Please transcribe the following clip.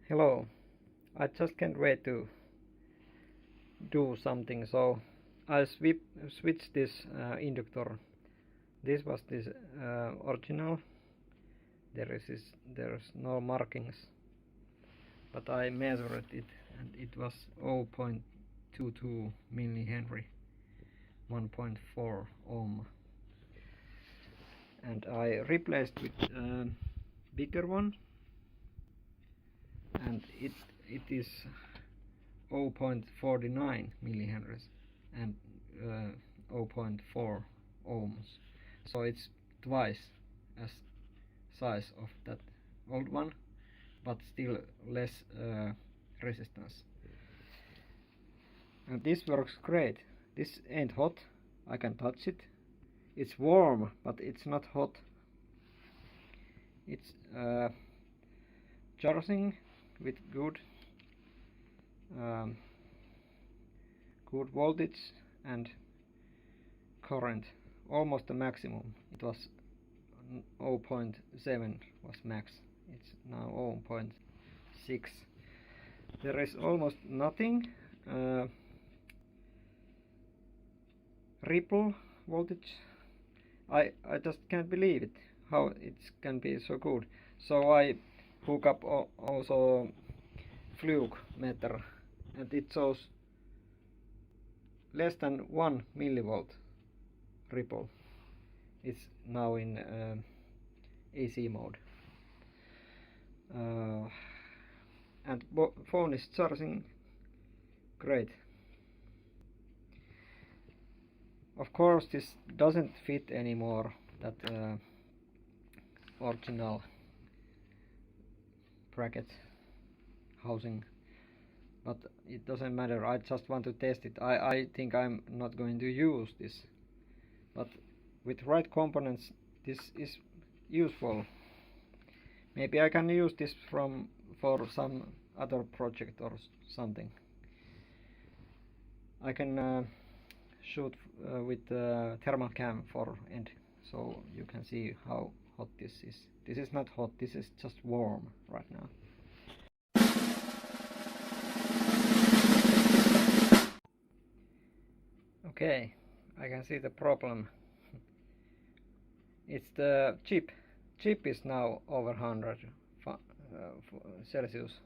Hello, I just can't wait to do something, so I switched this inductor. This was this original. There's no markings, but I measured it and it was 0.22 millihenry, 1.4 ohm, and I replaced with bigger one, and it is 0.49 millihenries and 0.4 ohms, so it's twice as size of that old one, but still less resistance. And this works great. This ain't hot, I can touch it. It's warm, but it's not hot. It's charging with good voltage and current, almost the maximum. It was 0.7 was max. It's now 0.6. There is almost nothing ripple voltage. I just can't believe it, how it can be so good. So I hook up also Fluke meter, and it shows less than 1 millivolt ripple. It's now in AC mode, and phone is charging great. Of course, this doesn't fit anymore, that original bracket housing, but it doesn't matter. I just want to test it. I think I'm not going to use this, but with right components this is useful. Maybe I can use this for some other project or something. I can shoot with thermal cam for end, so you can see how hot this is. This is not hot, this is just warm right now. Okay, I can see the problem. It's the chip. Chip is now over 100 Celsius.